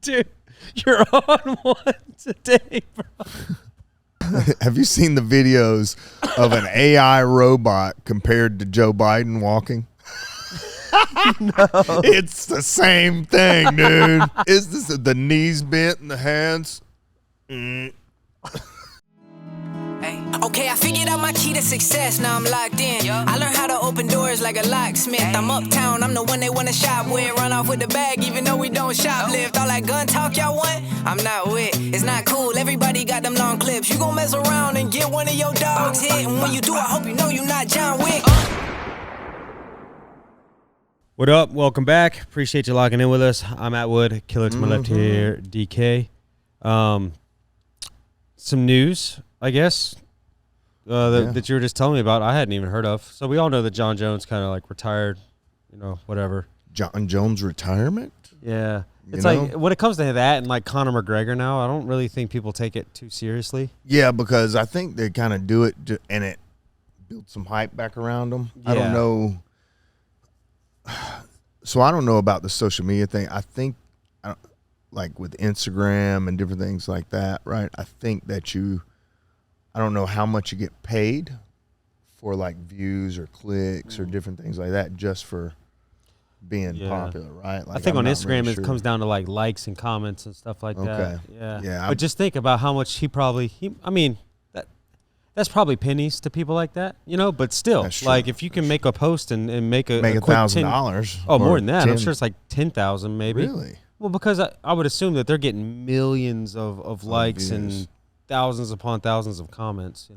Dude, you're on one today, bro. Have you seen the videos of an AI robot compared to Joe Biden walking? No. It's the same thing, dude. Is this the knees bent and the hands? Okay, I figured out my key to success, now I'm locked in. I learned how to open doors like a locksmith. I'm uptown, I'm the one they wanna shop with. Run off with the bag, even though we don't shoplift. All that gun talk y'all want, I'm not with. It's not cool, everybody got them long clips. You gon' mess around and get one of your dogs hit. And when you do, I hope you know you're not John Wick. What up? Welcome back. Appreciate you logging in with us. I'm Atwood. Killer to my left here, DK. Some news, I guess, that you were just telling me about. I hadn't even heard of. So we all know that Jon Jones kind of like retired, whatever. Jon Jones retirement? Yeah. It's like when it comes to that and like Conor McGregor now, I don't really think people take it too seriously. Yeah, because I think they kind of do it and it builds some hype back around them. Yeah. I don't know. So I don't know about the social media thing. I think like with Instagram and different things like that, right? I think that I don't know how much you get paid for like views or clicks or different things like that just for being popular, right? Like, I think on Instagram it comes down to like likes and comments and stuff like that. Yeah. But just think about how much that's probably pennies to people like that, but still, like if you can make a post and make $1,000. Oh, more than that. I'm sure it's like 10,000 maybe. Really? Well, because I would assume that they're getting millions of likes and thousands upon thousands of comments,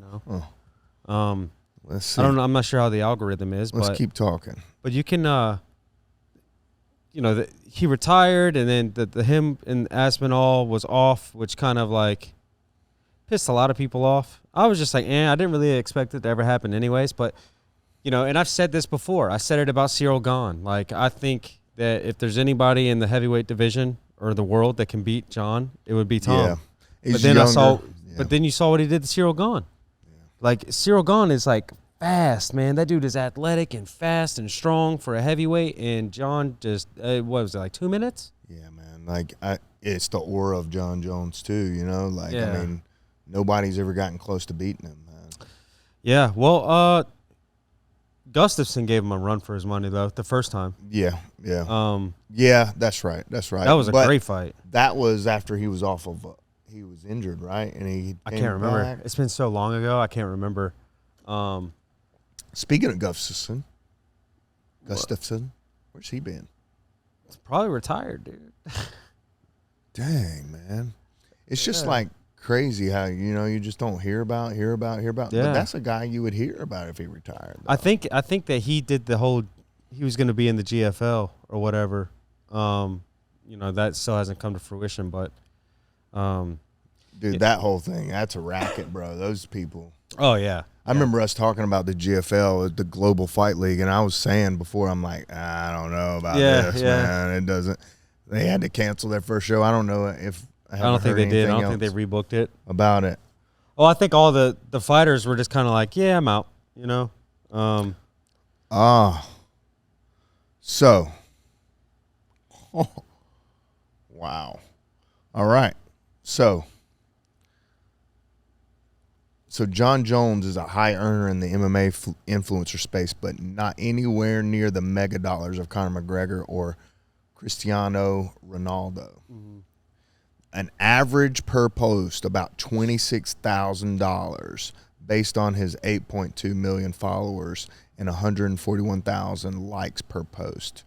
Let's see. I don't know. I'm not sure how the algorithm is, Let's keep talking. But you can, he retired and then the him and Aspinall was off, which kind of like pissed a lot of people off. I was just like, I didn't really expect it to ever happen anyways. But, and I've said this before. I said it about Cyril Gahn. Like, I think that if there's anybody in the heavyweight division or the world that can beat John, it would be Tom. Yeah. But then but then you saw what he did to Cyril Gahn. Yeah. Like, Cyril Gahn is like fast, man. That dude is athletic and fast and strong for a heavyweight. And John just, what was it, like 2 minutes? Yeah, man. Like, it's the aura of Jon Jones, too, Like, I mean, nobody's ever gotten close to beating him, man. Yeah, well, Gustafsson gave him a run for his money, though, the first time. Yeah. Yeah, that's right. That was a great fight. That was after he was off of he was injured, right? And I can't remember. Back. It's been so long ago, I can't remember. Speaking of Gustafsson, where's he been? He's probably retired, dude. Dang, man. It's just like crazy how you just don't hear about. Yeah. But that's a guy you would hear about if he retired. Though. I think that he did he was going to be in the GFL or whatever. That still hasn't come to fruition, but dude, that whole thing, that's a racket, bro. Those people. Oh yeah. I remember us talking about the GFL, the Global Fight League, and I was saying before, I'm like, I don't know about this, man. It doesn't. They had to cancel their first show. I don't know if. I don't think they did. I don't think they rebooked it. About it. Oh, I think all the fighters were just kind of like, yeah, I'm out, So. Wow. All right. So Jon Jones is a high earner in the MMA influencer space, but not anywhere near the mega dollars of Conor McGregor or Cristiano Ronaldo. Mm-hmm. An average per post about $26,000 based on his 8.2 million followers and 141,000 likes per post.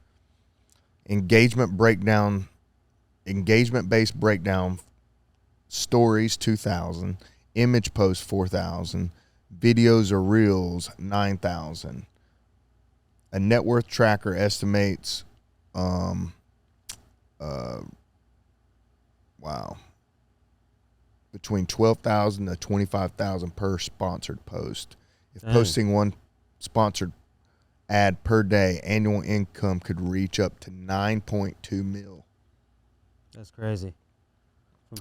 Engagement-based breakdown, stories 2,000, image posts 4,000, videos or reels 9,000. A net worth tracker estimates between 12,000 to 25,000 per sponsored post. If posting one sponsored ad per day, annual income could reach up to 9.2 mil. That's crazy.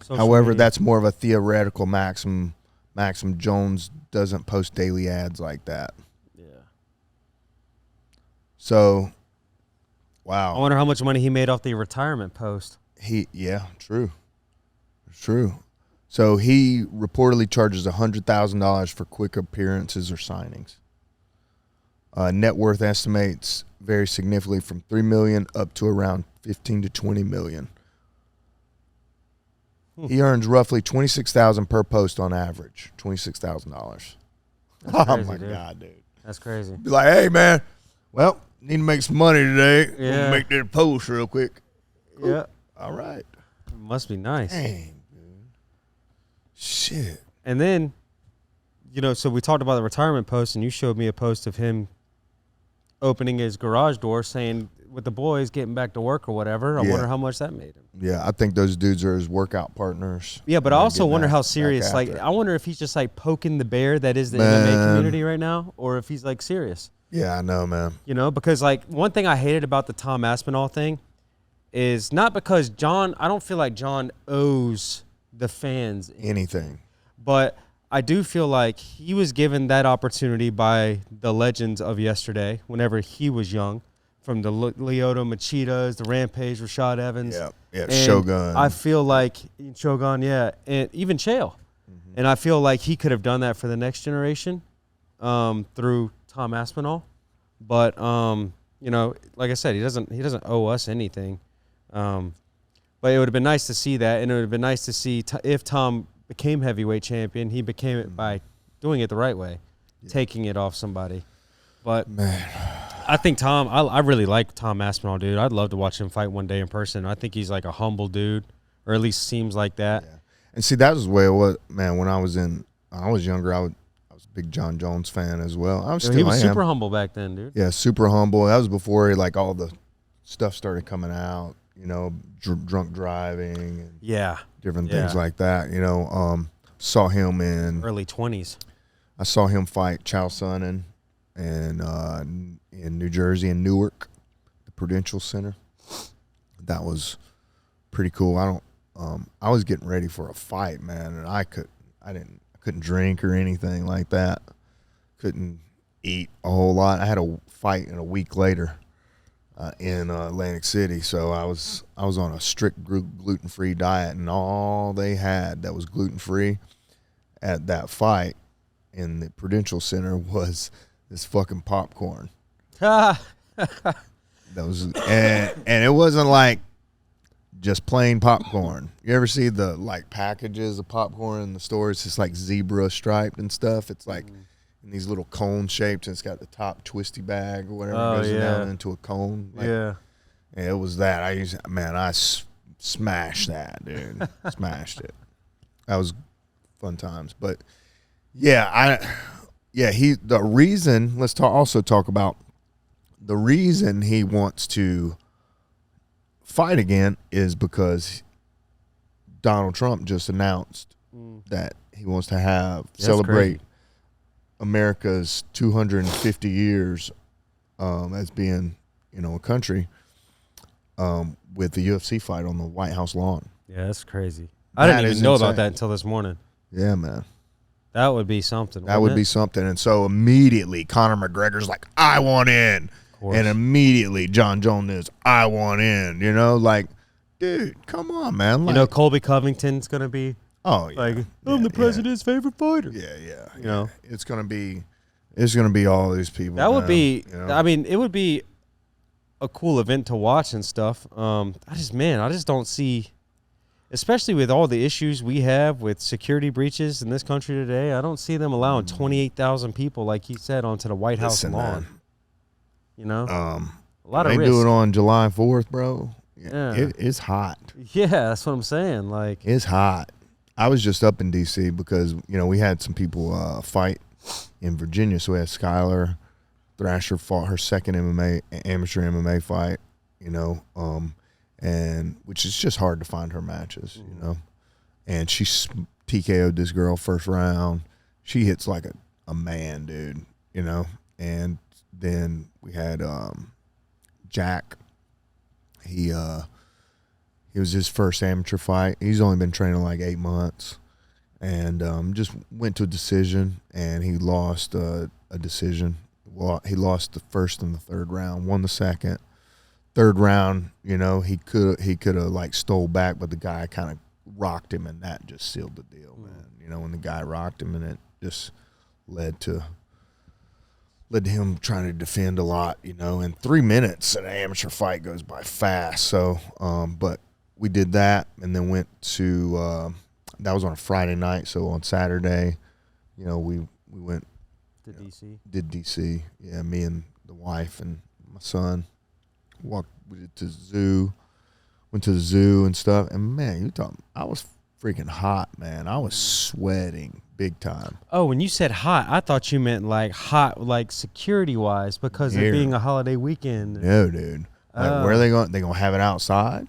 However, that's more of a theoretical maximum. Jones doesn't post daily ads like that. Yeah. So, wow. I wonder how much money he made off the retirement post. True. So he reportedly charges $100,000 for quick appearances or signings. Net worth estimates vary significantly from $3 million up to around $15 to $20 million. He earns roughly $26,000 per post on average. $26,000. Oh my God, dude. That's crazy. Be like, hey man, well, need to make some money today. Yeah. We'll make that post real quick. Yeah. All right. It must be nice. Dang, dude. Shit. And then, so we talked about the retirement post, and you showed me a post of him opening his garage door saying, with the boys getting back to work or whatever. I wonder how much that made him. Yeah, I think those dudes are his workout partners. Yeah, but I also wonder how serious, I wonder if he's just like poking the bear that is the MMA community right now, or if he's like serious. Yeah, I know, man. Because like one thing I hated about the Tom Aspinall thing is not because I don't feel like Jon owes the fans anything, but I do feel like he was given that opportunity by the legends of yesterday whenever he was young, from the Lyoto Machitas, the Rampage, Rashad Evans. Yeah, Shogun. I feel like Shogun, and even Chael. Mm-hmm. And I feel like he could have done that for the next generation through Tom Aspinall. But, like I said, he doesn't owe us anything. But it would have been nice to see that, and it would have been nice to see if Tom became heavyweight champion, he became it by doing it the right way, taking it off somebody. But man, I think Tom, I really like Tom Aspinall, dude. I'd love to watch him fight one day in person. I think he's like a humble dude, or at least seems like that. Yeah. And see, that was the way it was, man. When I was younger, I was a big Jon Jones fan as well. He was super humble back then, dude. Yeah, super humble. That was before all the stuff started coming out. Drunk driving and different things like that. Saw him in early 20s. I saw him fight Chael Sonnen in New Jersey in Newark, the Prudential Center. That was pretty cool. I was getting ready for a fight, man, and I couldn't drink or anything like that. Couldn't eat a whole lot. I had a fight in a week later. In Atlantic City, so I was on a strict gluten-free diet, and all they had that was gluten-free at that fight in the Prudential Center was this fucking popcorn. That was, and it wasn't like just plain popcorn. You ever see the packages of popcorn in the stores? It's like zebra striped and stuff. It's like in these little cone shapes, and it's got the top twisty bag or whatever goes down into a cone. And it was that. I smashed that, dude. Smashed it. That was fun times. But the reason, let's also talk about the reason he wants to fight again is because Donald Trump just announced that he wants to celebrate America's 250 years as being, a country with the UFC fight on the White House lawn. Yeah, that's crazy. I didn't even know about that until this morning. Yeah, man. That would be something. That would be something. And so immediately Conor McGregor's like, I want in. And immediately Jon Jones is, I want in. Dude, come on, man. Colby Covington's going to be. Oh, yeah. I'm the president's favorite fighter. Yeah. It's gonna be all these people. That would be. I mean, it would be a cool event to watch and stuff. I just don't see, especially with all the issues we have with security breaches in this country today. I don't see them allowing 28,000 people, like he said, onto the White House lawn. Man. A lot of risk. They do it on July 4th, bro. Yeah, it's hot. Yeah, that's what I'm saying. It's hot. I was just up in D.C. because, we had some people fight in Virginia. So we had Skylar Thrasher fought her second amateur MMA fight, and which is just hard to find her matches, And she TKO'd this girl first round. She hits like a man, dude, And then we had Jack. It was his first amateur fight. He's only been training like 8 months, and just went to a decision, and he lost a decision. Well, he lost the first and the third round, won the second. third round, you know, he could have like stole back, but the guy kind of rocked him, and that just sealed the deal, man. You know, when the guy rocked him, and it just led to him trying to defend a lot, you know. In 3 minutes, an amateur fight goes by fast. So, but we did that, and then went to that was on a Friday night. So on Saturday, you know, we went to DC. Did DC, yeah. Me and the wife and my son we did to the zoo, went to the zoo and stuff. And man, I was freaking hot, man. I was sweating big time. Oh, when you said hot, I thought you meant like hot, like security wise, because it being a holiday weekend. No, dude. Like, where are they going? They gonna have it outside?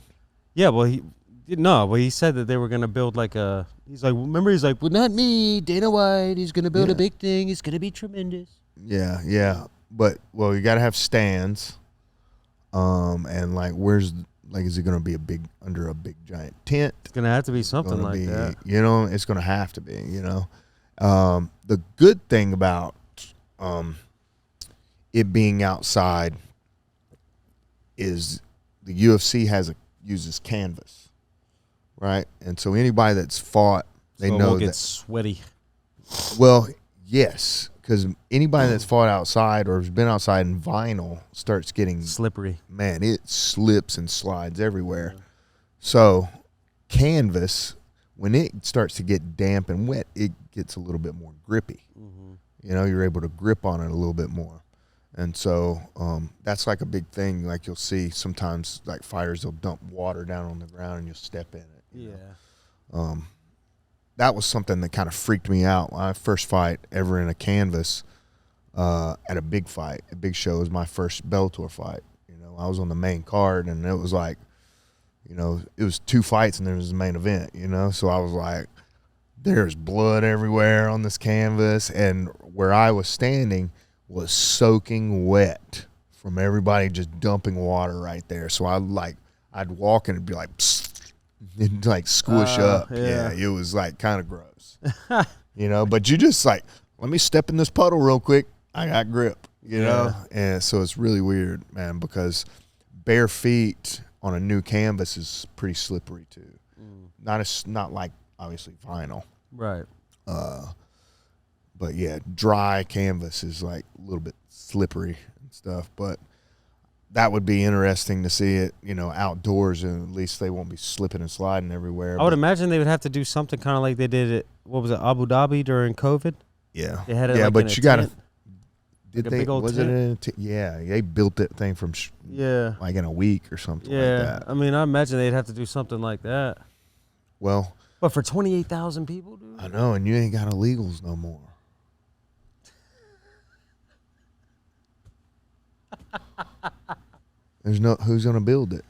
Yeah, well, he said that they were gonna build like a. He's like, remember, he's like, well, not me, Dana White. He's gonna build a big thing. It's gonna be tremendous. Yeah, yeah. But you gotta have stands. And like, is it gonna be under a big giant tent? It's gonna have to be something like that. You know, it's gonna have to be. You know, the good thing about it being outside is the UFC uses canvas, right? And so anybody that's fought, they know won't that get sweaty. Well, yes, because anybody that's fought outside or has been outside in vinyl starts getting slippery. Man, it slips and slides everywhere. Yeah. So canvas, when it starts to get damp and wet, it gets a little bit more grippy. Mm-hmm. You know, you're able to grip on it a little bit more. And so that's like a big thing. Like, you'll see sometimes, like, fighters, they'll dump water down on the ground and you'll step in it. You know? That was something that kind of freaked me out. My first fight ever in a canvas at a big fight, a big show, was my first Bellator fight. You know, I was on the main card, and it was like, you know, it was 2 fights and there was the main event, you know? So I was like, there's blood everywhere on this canvas, and where I was standing was soaking wet from everybody just dumping water right there. So I'd walk and it'd be like, psst, it'd like squish up. Yeah, it was like kind of gross, you know. But you just like, let me step in this puddle real quick. I got grip, you know. And so it's really weird, man, because bare feet on a new canvas is pretty slippery too. Not like obviously vinyl, right? But yeah, dry canvas is like a little bit slippery and stuff. But that would be interesting to see it, you know, outdoors, and at least they won't be slipping and sliding everywhere. I would imagine they would have to do something kind of like they did at, what was it, Abu Dhabi during COVID? Yeah. They had it like but in you got to. Did they? Was it in a yeah, they built that thing from like in a week or something like that. I mean, I imagine they'd have to do something like that. Well. But for 28,000 people, dude? I know, and you ain't got illegals no more. There's no who's gonna build it.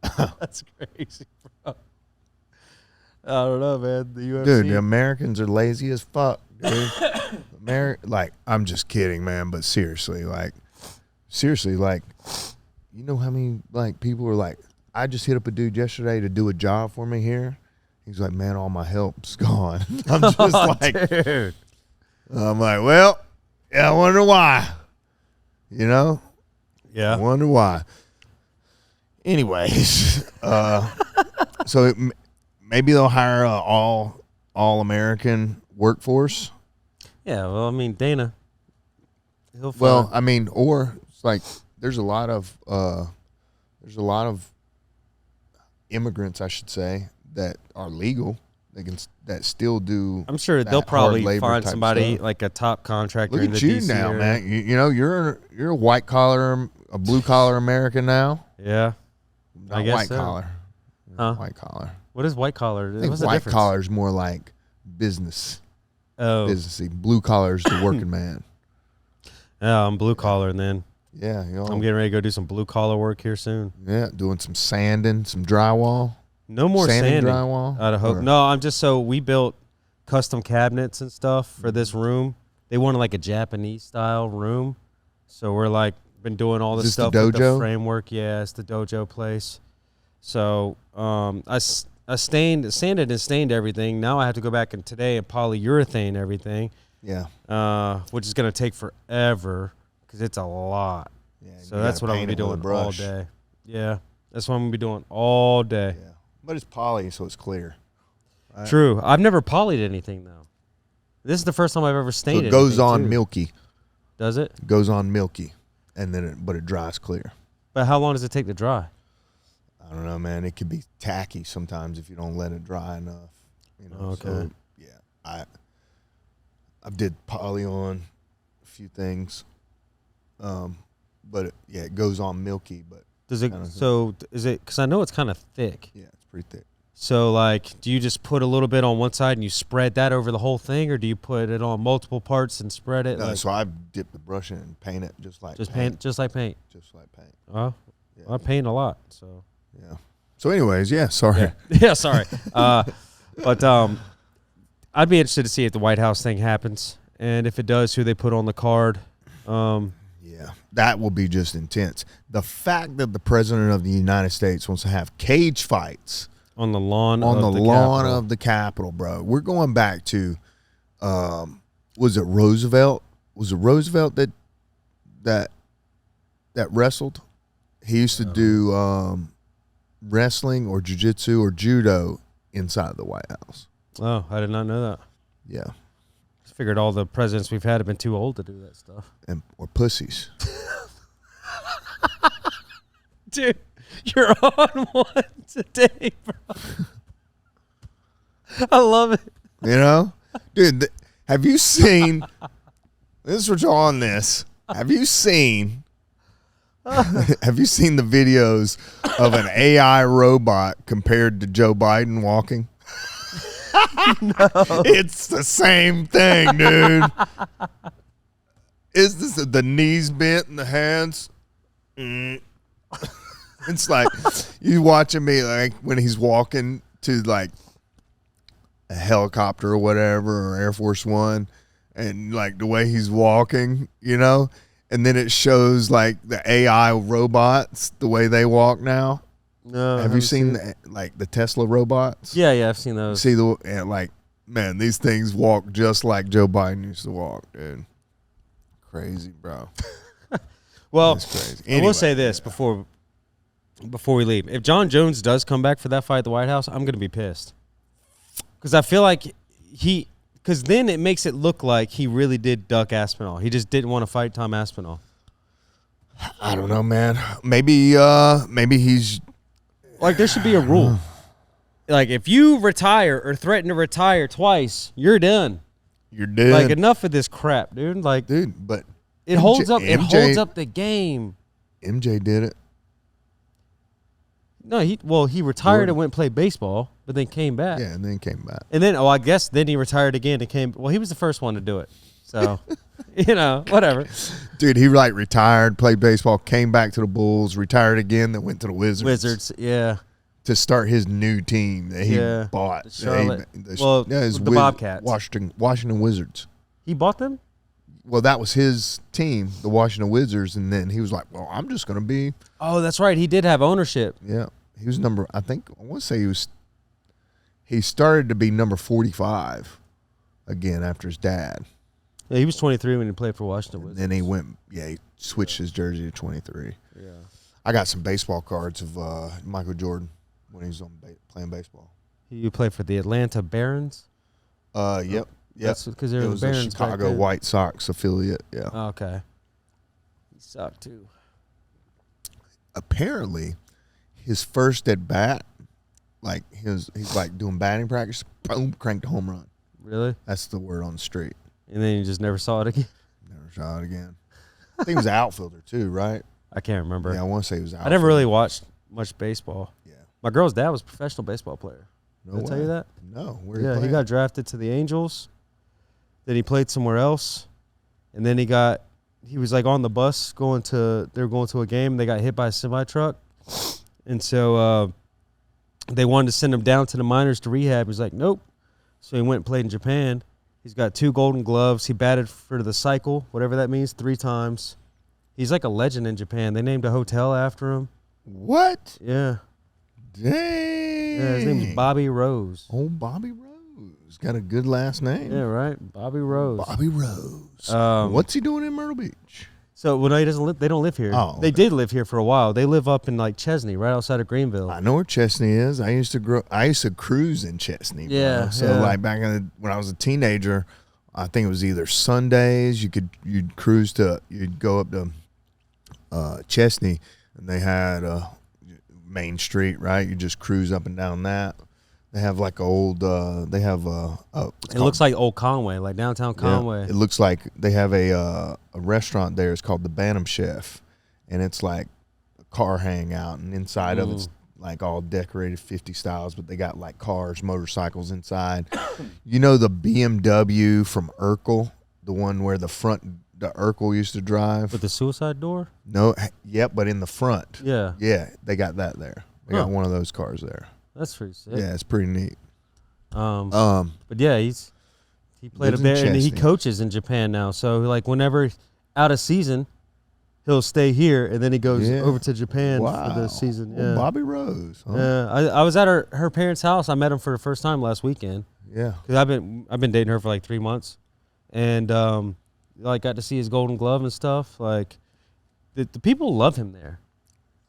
That's crazy, bro. I don't know, man. The UFC, dude, the Americans are lazy as fuck, dude. Like, I'm just kidding, man. But seriously, like, you know how many like people are like, I just hit up a dude yesterday to do a job for me here. He's like, man, all my help's gone. I'm just like, dude. I'm like, well, yeah, I wonder why. You know? Yeah. I wonder why. Anyways, so maybe they'll hire a all American workforce. Yeah, well, I mean, Dana. He'll find. Well, I mean, or it's like there's a lot of immigrants, I should say, that are legal. That still do. I'm sure they'll probably find somebody stuff. Like a top contractor. Look at you now, man. You know, you're a white collar, a blue collar American now. Yeah, not I guess white so. collar. Huh? White collar. What is white collar? I think white collar is more like business. Oh, businessy. Blue collar is the working man. Yeah, I'm blue collar, and then yeah, I'm getting ready to go do some blue collar work here soon. Yeah, doing some sanding, some drywall. No more sanding. Drywall. I'd hope. No, I'm just we built custom cabinets and stuff for this room. They wanted like a Japanese style room, so we're like been doing all this stuff with the framework. Yeah, it's the dojo place. So I sanded and stained everything. Now I have to go back and today and polyurethane everything. Yeah. Which is going to take forever because it's a lot. Yeah. So that's what I'm going to be doing all day. Yeah. That's what I'm going to be doing all day. Yeah. But it's poly, so it's clear. Right? True. I've never polyed anything, though. This is the first time I've ever stained it. So it goes on milky. Does it? It goes on milky, and then but it dries clear. But how long does it take to dry? I don't know, man. It could be tacky sometimes if you don't let it dry enough. Okay. So, yeah, I did poly on a few things, but it goes on milky. But does it? So is it? Because I know it's kind of thick. Yeah, it's pretty thick. So like, do you just put a little bit on one side and you spread that over the whole thing, or do you put it on multiple parts and spread it? No, so I dip the brush in and paint it just like paint. Just like paint. Just like paint. Oh, yeah. I paint a lot. So yeah. So anyways, sorry. Yeah, sorry. But I'd be interested to see if the White House thing happens, and if it does, who they put on the card. Yeah, that will be just intense. The fact that the president of the United States wants to have cage fights on the lawn of the Capitol, bro. We're going back to, was it Roosevelt? Was it Roosevelt that wrestled? He used to do wrestling or jiu-jitsu or judo inside the White House. Oh, I did not know that. Yeah. I figured all the presidents we've had have been too old to do that stuff. Or pussies. Dude, you're on one today, bro. I love it. You know? Dude, have you seen, this is what y'all on this, have you seen the videos of an AI robot compared to Joe Biden walking? No. It's the same thing, dude. Is this the knees bent and the hands? It's like you watching me like when he's walking to like a helicopter or whatever, or Air Force One, and like the way he's walking, you know, and then it shows like the AI robots the way they walk now. No, have you seen the Tesla robots? Yeah, I've seen those. See man, these things walk just like Joe Biden used to walk, dude. Crazy, bro. Well, that's crazy. Anyway, I will say this before we leave. If Jon Jones does come back for that fight at the White House, I'm going to be pissed. Because I feel like because then it makes it look like he really did duck Aspinall. He just didn't want to fight Tom Aspinall. I don't know, man. Maybe he's... Like, there should be a rule. Like, if you retire or threaten to retire twice, you're done. You're dead. Like, enough of this crap, dude. Like, dude, but it holds up. It holds up the game. MJ did it. No, he retired and went and played baseball, but then came back. Yeah, and then came back. And then, I guess then he retired again and came. Well, he was the first one to do it. So, whatever. Dude, he retired, played baseball, came back to the Bulls, retired again, then went to the Wizards. Yeah. To start his new team that he bought. The Charlotte. The Bobcats. Washington Wizards. He bought them? Well, that was his team, the Washington Wizards, and then he was like, well, I'm just going to be. Oh, that's right. He did have ownership. Yeah. He was I want to say he started to be number 45 again after his dad. Yeah, he was 23 when he played for Washington Wizards. Then he switched his jersey to 23. Yeah. I got some baseball cards of Michael Jordan when he was playing baseball. You played for the Atlanta Barons? Yep. That's because they were the Barons. The Chicago White Sox affiliate. Yeah. Oh, okay. He sucked too. Apparently, his first at bat, like he's like doing batting practice, boom, cranked a home run. Really? That's the word on the street. And then you just never saw it again? Never saw it again. I think he was an outfielder too, right? I can't remember. Yeah, I want to say he was an outfielder. I never really watched much baseball. Yeah. My girl's dad was a professional baseball player. No Did I tell you that? No. Where he got drafted to the Angels. Then he played somewhere else. And then he was like on the bus they were going to a game. They got hit by a semi-truck. And so they wanted to send him down to the minors to rehab. He's like, nope. So he went and played in Japan. He's got 2 Golden Gloves. He batted for the cycle, whatever that means, 3 times. He's like a legend in Japan. They named a hotel after him. What? Yeah. Dang. Yeah, his name's Bobby Rose. Oh, Bobby Rose. He's got a good last name. Yeah, right. Bobby Rose. Bobby Rose. What's he doing in Myrtle Beach? So well, no, he doesn't live. They don't live here. Oh, They okay. did live here for a while. They live up in like Chesney, right outside of Greenville. I know where Chesney is. I used to cruise in Chesney. Bro. Yeah, So yeah. like when I was a teenager, I think it was either Sundays you'd go up to Chesney, and they had Main Street, right? You just cruise up and down that. They have like old. They have It looks like old Conway, like downtown Conway. Yeah, it looks like they have a restaurant there. It's called the Bantam Chef, and it's like a car hangout, and inside of it's like all decorated 50 styles, but they got like cars, motorcycles inside. You know the BMW from Urkel, the one where the Urkel used to drive? With the suicide door? No, yep, but in the front. Yeah. Yeah, they got that there. They got one of those cars there. That's pretty sick. Yeah, it's pretty neat. But yeah, he played up lives in there, and he Chesney. coaches in Japan now. So like whenever out of season, he'll stay here, and then he goes over to Japan for the season. Well, Yeah, Bobby Rose. Huh? yeah. I was at her parents' house. I met him for the first time last weekend. Yeah. Cause I've been dating her for like 3 months, and like got to see his Golden Glove and stuff. Like the people love him there.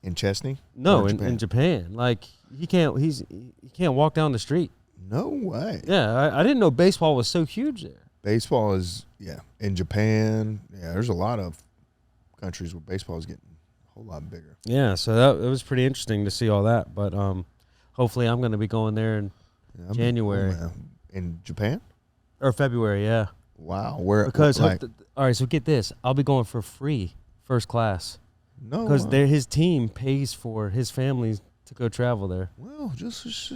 In Chesney? No, Or in Japan. Like he can't walk down the street. No way. Yeah, I didn't know baseball was so huge there. Baseball is, in Japan. Yeah, there's a lot of countries where baseball is getting a whole lot bigger. Yeah, so it was pretty interesting to see all that. But hopefully I'm going to be going there in January. In Japan? Or February, yeah. Wow. Where? Because, like, all right, so get this. I'll be going for free, first class. no. Because his team pays for his family to go travel there. Well, just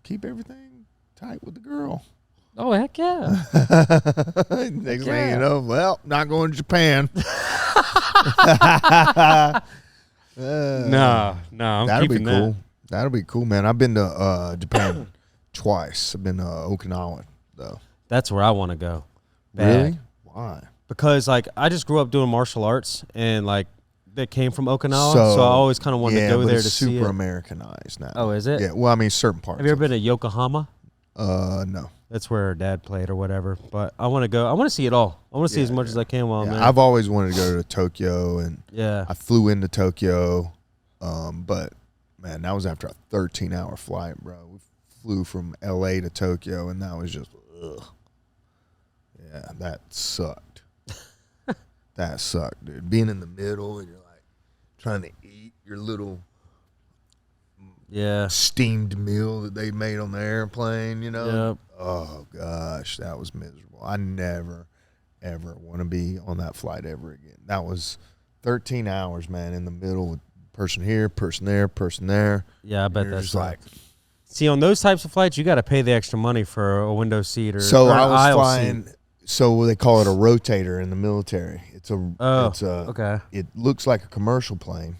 keep everything tight with the girl. Oh, heck yeah. Next thing you know, well, not going to Japan. No, I'm that'll be keeping cool. that. That'll be cool, man. I've been to Japan twice. I've been to Okinawa, though. That's where I want to go. Bad. Really? Why? Because, like, I just grew up doing martial arts, and, like, that came from Okinawa, so I always kind of wanted to go there to see it. super Americanized now. Oh, is it? Yeah. Well, I mean, certain parts. Have you ever been to Yokohama? No. That's where her dad played or whatever. But I want to go. I want to see it all. I want to see as much as I can while I'm there. I've always wanted to go to Tokyo, and Yeah. I flew into Tokyo, but man, that was after a 13-hour flight, bro. We flew from L.A. to Tokyo, and that was just, ugh. Yeah, that sucked. That sucked, dude. Being in the middle, and you're like trying to eat your little steamed meal that they made on the airplane, you know? Yep. Oh, gosh, that was miserable. I never, ever want to be on that flight ever again. That was 13 hours, man, in the middle with person here, person there, person there. Yeah, I bet You're that's just like. See, on those types of flights, you got to pay the extra money for a window seat or So or an I was aisle flying. seat. So they call it a rotator in the military. Okay. It looks like a commercial plane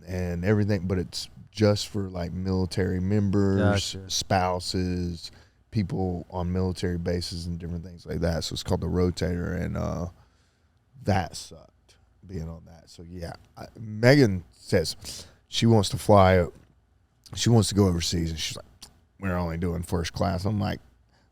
and everything, but it's just for like military members, Gotcha. spouses, people on military bases and different things like that. So it's called the rotator, and that sucked being on that. So yeah, Megan says she wants to fly. She wants to go overseas, and she's like, "We're only doing first class." I'm like,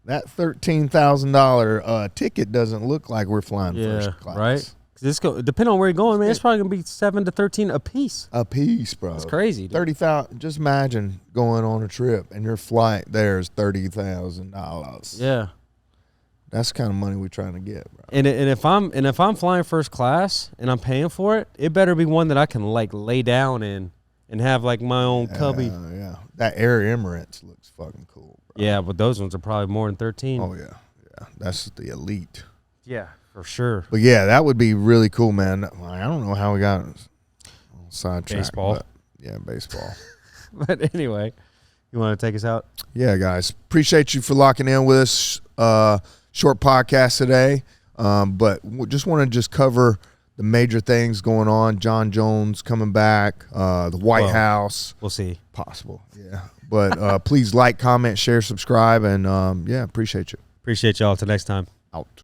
that $13,000 ticket doesn't look like we're flying first class. Right? Depending on where you're going, man, it's probably gonna be 7 to 13 a piece. A piece, bro. That's crazy. Dude. 30,000. Just imagine going on a trip and your flight there is $30,000. Yeah. That's the kind of money we're trying to get, bro. And if I'm flying first class and I'm paying for it, it better be one that I can like lay down in and have like my own cubby. Yeah. That Air Emirates looks fucking cool, bro. Yeah, but those ones are probably more than 13. Oh yeah. Yeah. That's the elite. Yeah, for sure. But yeah, that would be really cool, man. I don't know how we got sidetracked. Baseball. But yeah, baseball. But anyway, you want to take us out? Yeah, guys. Appreciate you for locking in with us. Short podcast today. But just want to cover the major things going on. Jon Jones coming back. The White House. We'll see. Possible. Yeah. But please like, comment, share, subscribe. And, appreciate you. Appreciate y'all. Till next time. Out.